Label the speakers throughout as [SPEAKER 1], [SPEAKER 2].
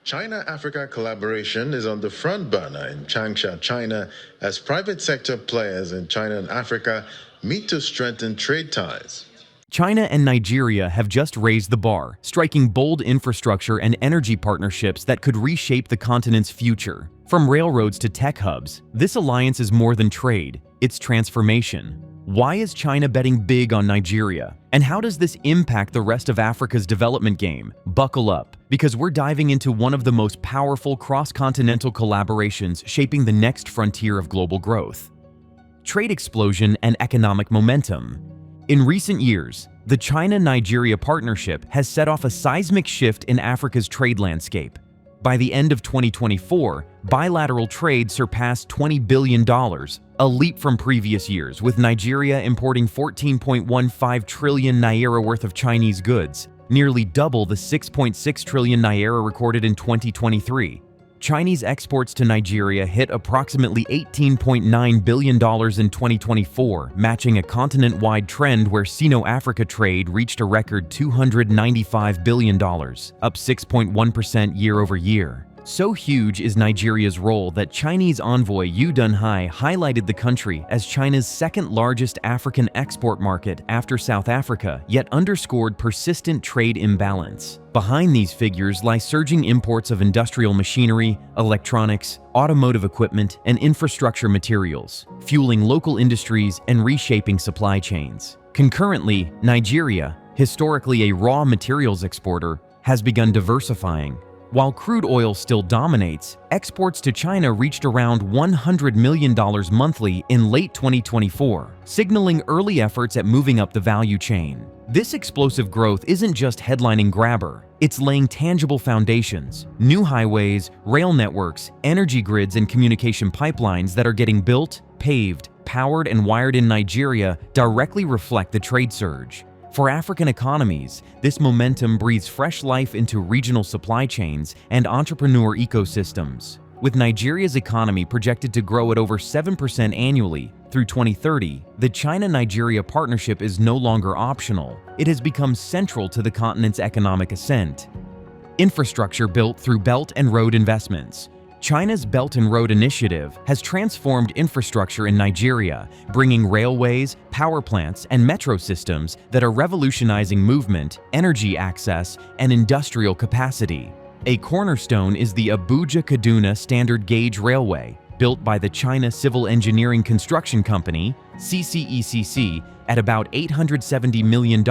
[SPEAKER 1] China-Africa collaboration is on the front burner in Changsha, China, as private sector players in China and Africa meet to strengthen trade ties.
[SPEAKER 2] China and Nigeria have just raised the bar, striking bold infrastructure and energy partnerships that could reshape the continent's future. From railroads to tech hubs, this alliance is more than trade, it's transformation. Why is China betting big on Nigeria? And how does this impact the rest of Africa's development game? Buckle up, because we're diving into one of the most powerful cross-continental collaborations shaping the next frontier of global growth. Trade explosion and economic momentum. In recent years, the China-Nigeria partnership has set off a seismic shift in Africa's trade landscape. By the end of 2024, bilateral trade surpassed $20 billion, a leap from previous years, with Nigeria importing 14.15 trillion naira worth of Chinese goods, nearly double the 6.6 trillion naira recorded in 2023. Chinese exports to Nigeria hit approximately $18.9 billion in 2024, matching a continent-wide trend where Sino-Africa trade reached a record $295 billion, up 6.1% year-over-year. So huge is Nigeria's role that Chinese envoy Yu Dunhai highlighted the country as China's second-largest African export market after South Africa, yet underscored persistent trade imbalance. Behind these figures lie surging imports of industrial machinery, electronics, automotive equipment, and infrastructure materials, fueling local industries and reshaping supply chains. Concurrently, Nigeria, historically a raw materials exporter, has begun diversifying. While crude oil still dominates, exports to China reached around $100 million monthly in late 2024, signaling early efforts at moving up the value chain. This explosive growth isn't just headlining grabber, it's laying tangible foundations. New highways, rail networks, energy grids, and communication pipelines that are getting built, paved, powered, and wired in Nigeria directly reflect the trade surge. For African economies, this momentum breathes fresh life into regional supply chains and entrepreneur ecosystems. With Nigeria's economy projected to grow at over 7% annually through 2030, the China-Nigeria partnership is no longer optional. It has become central to the continent's economic ascent. Infrastructure built through Belt and Road investments. China's Belt and Road Initiative has transformed infrastructure in Nigeria, bringing railways, power plants, and metro systems that are revolutionizing movement, energy access, and industrial capacity. A cornerstone is the Abuja-Kaduna Standard Gauge Railway, built by the China Civil Engineering Construction Company, CCECC, at about $870 million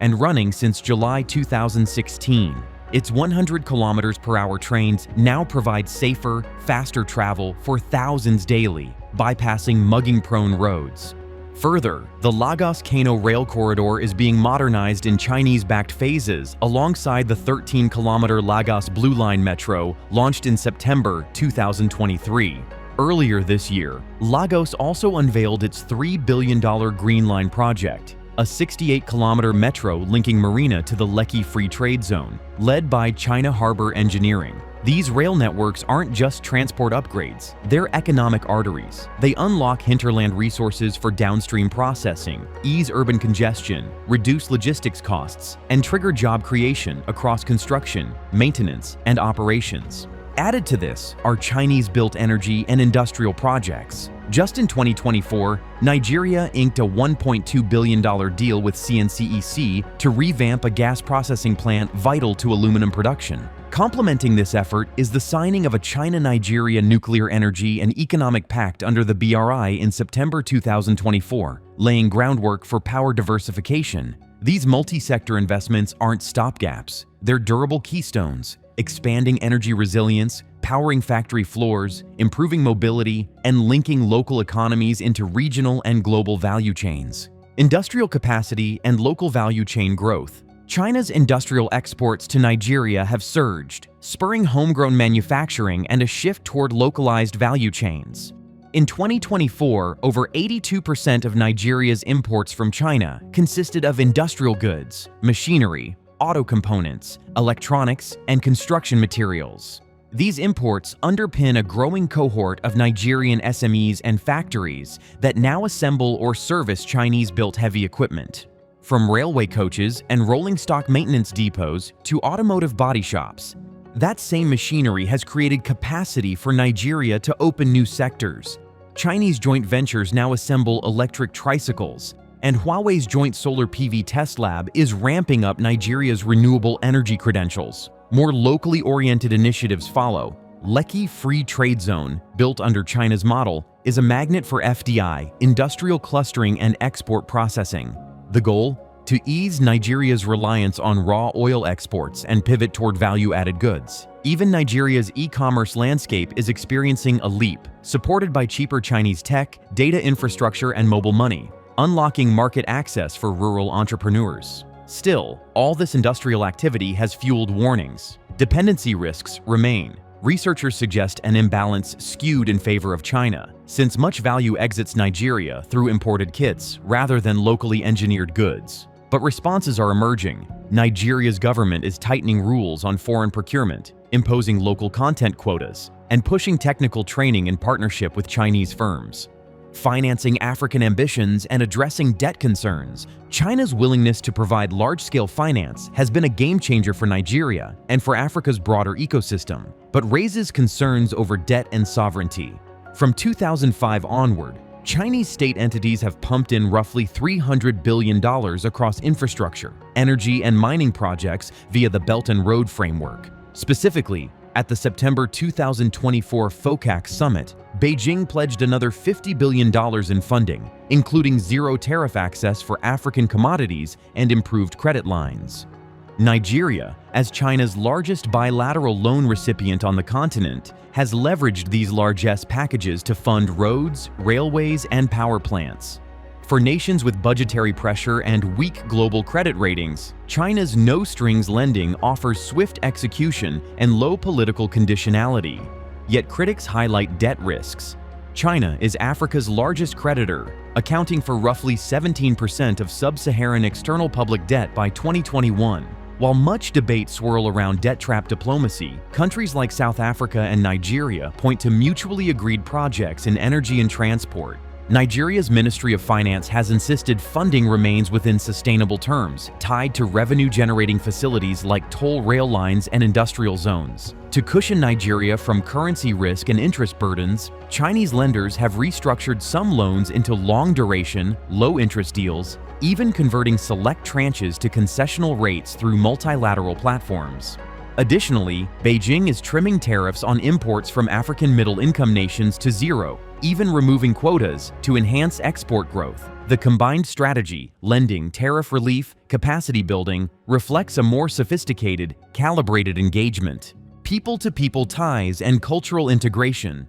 [SPEAKER 2] and running since July 2016. Its 100 km/h trains now provide safer, faster travel for thousands daily, bypassing mugging-prone roads. Further, the Lagos-Kano rail corridor is being modernized in Chinese-backed phases alongside the 13-kilometer Lagos Blue Line Metro, launched in September 2023. Earlier this year, Lagos also unveiled its $3 billion Green Line project, a 68-kilometer metro linking Marina to the Lekki Free Trade Zone, led by China Harbor Engineering. These rail networks aren't just transport upgrades, they're economic arteries. They unlock hinterland resources for downstream processing, ease urban congestion, reduce logistics costs, and trigger job creation across construction, maintenance, and operations. Added to this are Chinese-built energy and industrial projects. Just in 2024, Nigeria inked a $1.2 billion deal with CNCEC to revamp a gas processing plant vital to aluminum production. Complementing this effort is the signing of a China-Nigeria nuclear energy and economic pact under the BRI in September 2024, laying groundwork for power diversification. These multi-sector investments aren't stopgaps, they're durable keystones, expanding energy resilience, powering factory floors, improving mobility, and linking local economies into regional and global value chains. Industrial capacity and local value chain growth. China's industrial exports to Nigeria have surged, spurring homegrown manufacturing and a shift toward localized value chains. In 2024, over 82% of Nigeria's imports from China consisted of industrial goods, machinery, auto components, electronics, and construction materials. These imports underpin a growing cohort of Nigerian SMEs and factories that now assemble or service Chinese-built heavy equipment. From railway coaches and rolling stock maintenance depots to automotive body shops, That same machinery has created capacity for Nigeria to open new sectors. Chinese joint ventures now assemble electric tricycles, and Huawei's joint solar PV test lab is ramping up Nigeria's renewable energy credentials. More locally oriented initiatives follow. Lekki Free Trade Zone, built under China's model, is a magnet for FDI, industrial clustering and export processing. The goal? To ease Nigeria's reliance on raw oil exports and pivot toward value-added goods. Even Nigeria's e-commerce landscape is experiencing a leap, supported by cheaper Chinese tech, data infrastructure, and mobile money, unlocking market access for rural entrepreneurs. Still, all this industrial activity has fueled warnings. Dependency risks remain. Researchers suggest an imbalance skewed in favor of China, since much value exits Nigeria through imported kits rather than locally engineered goods. But responses are emerging. Nigeria's government is tightening rules on foreign procurement, imposing local content quotas, and pushing technical training in partnership with Chinese firms. Financing African ambitions and addressing debt concerns, China's willingness to provide large-scale finance has been a game-changer for Nigeria and for Africa's broader ecosystem, but raises concerns over debt and sovereignty. From 2005 onward, Chinese state entities have pumped in roughly $300 billion across infrastructure, energy, and mining projects via the Belt and Road Framework. Specifically, at the September 2024 FOCAC summit, Beijing pledged another $50 billion in funding, including zero tariff access for African commodities and improved credit lines. Nigeria, as China's largest bilateral loan recipient on the continent, has leveraged these largesse packages to fund roads, railways, and power plants. For nations with budgetary pressure and weak global credit ratings, China's no-strings lending offers swift execution and low political conditionality. Yet critics highlight debt risks. China is Africa's largest creditor, accounting for roughly 17% of sub-Saharan external public debt by 2021. While much debate swirl around debt trap diplomacy, countries like South Africa and Nigeria point to mutually agreed projects in energy and transport. Nigeria's Ministry of Finance has insisted funding remains within sustainable terms, tied to revenue-generating facilities like toll rail lines and industrial zones. To cushion Nigeria from currency risk and interest burdens, Chinese lenders have restructured some loans into long-duration, low-interest deals, even converting select tranches to concessional rates through multilateral platforms. Additionally, Beijing is trimming tariffs on imports from African middle-income nations to zero, even removing quotas to enhance export growth. The combined strategy, lending, tariff relief, capacity building, reflects a more sophisticated, calibrated engagement. People-to-people ties and cultural integration.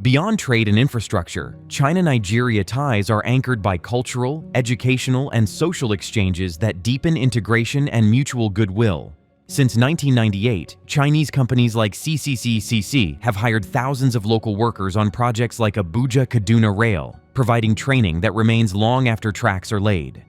[SPEAKER 2] Beyond trade and infrastructure, China-Nigeria ties are anchored by cultural, educational, and social exchanges that deepen integration and mutual goodwill. Since 1998, Chinese companies like CCCCC have hired thousands of local workers on projects like Abuja-Kaduna Rail, providing training that remains long after tracks are laid.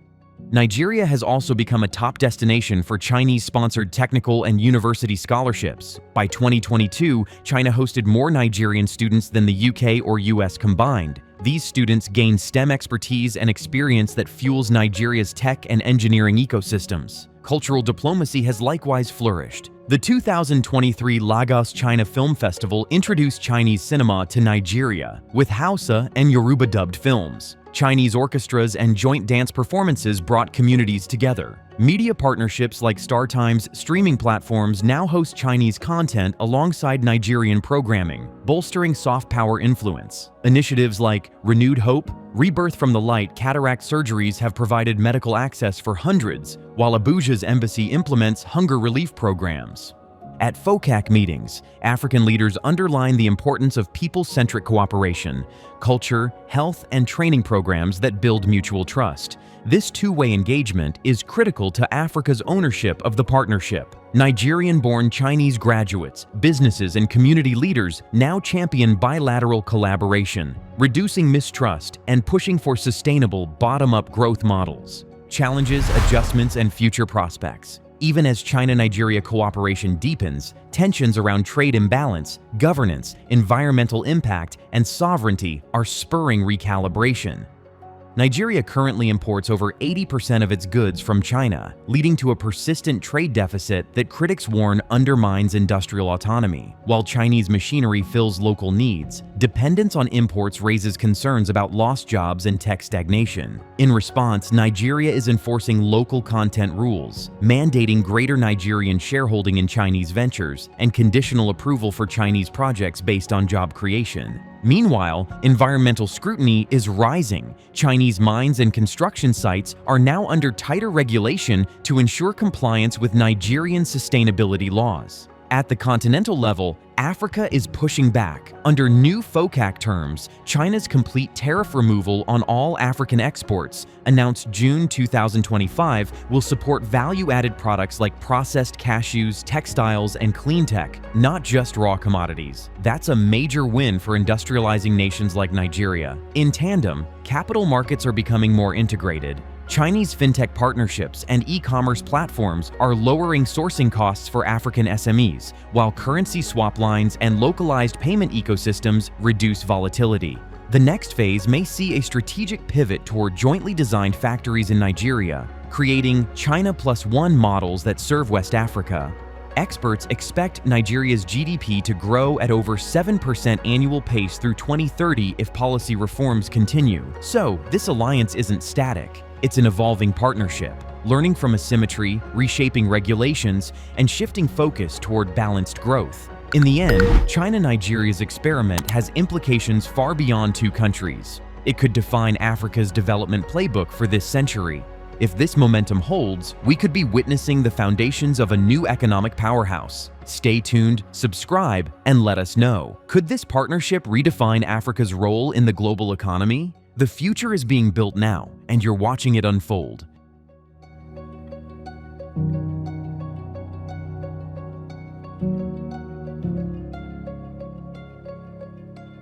[SPEAKER 2] Nigeria has also become a top destination for Chinese-sponsored technical and university scholarships. By 2022, China hosted more Nigerian students than the UK or US combined. These students gain STEM expertise and experience that fuels Nigeria's tech and engineering ecosystems. Cultural diplomacy has likewise flourished. The 2023 Lagos China Film Festival introduced Chinese cinema to Nigeria, with Hausa and Yoruba-dubbed films. Chinese orchestras and joint dance performances brought communities together. Media partnerships like StarTime's streaming platforms now host Chinese content alongside Nigerian programming, bolstering soft power influence. Initiatives like Renewed Hope, Rebirth from the Light cataract surgeries have provided medical access for hundreds, while Abuja's embassy implements hunger relief programs. At FOCAC meetings, African leaders underline the importance of people-centric cooperation, culture, health, and training programs that build mutual trust. This two-way engagement is critical to Africa's ownership of the partnership. Nigerian-born Chinese graduates, businesses, and community leaders now champion bilateral collaboration, reducing mistrust and pushing for sustainable bottom-up growth models. Challenges, adjustments, and future prospects. Even as China-Nigeria cooperation deepens, tensions around trade imbalance, governance, environmental impact, and sovereignty are spurring recalibration. Nigeria currently imports over 80% of its goods from China, leading to a persistent trade deficit that critics warn undermines industrial autonomy. While Chinese machinery fills local needs, dependence on imports raises concerns about lost jobs and tech stagnation. In response, Nigeria is enforcing local content rules, mandating greater Nigerian shareholding in Chinese ventures, and conditional approval for Chinese projects based on job creation. Meanwhile, environmental scrutiny is rising. Chinese mines and construction sites are now under tighter regulation to ensure compliance with Nigerian sustainability laws. At the continental level, Africa is pushing back. Under new FOCAC terms, China's complete tariff removal on all African exports, announced June 2025, will support value-added products like processed cashews, textiles, and clean tech, not just raw commodities. That's a major win for industrializing nations like Nigeria. In tandem, capital markets are becoming more integrated. Chinese fintech partnerships and e-commerce platforms are lowering sourcing costs for African SMEs, while currency swap lines and localized payment ecosystems reduce volatility. The next phase may see a strategic pivot toward jointly designed factories in Nigeria, creating China Plus One models that serve West Africa. Experts expect Nigeria's GDP to grow at over 7% annual pace through 2030 if policy reforms continue. So, this alliance isn't static. It's an evolving partnership, learning from asymmetry, reshaping regulations, and shifting focus toward balanced growth. In the end, China-Nigeria's experiment has implications far beyond two countries. It could define Africa's development playbook for this century. If this momentum holds, we could be witnessing the foundations of a new economic powerhouse. Stay tuned, subscribe, and let us know. Could this partnership redefine Africa's role in the global economy? The future is being built now, and you're watching it unfold.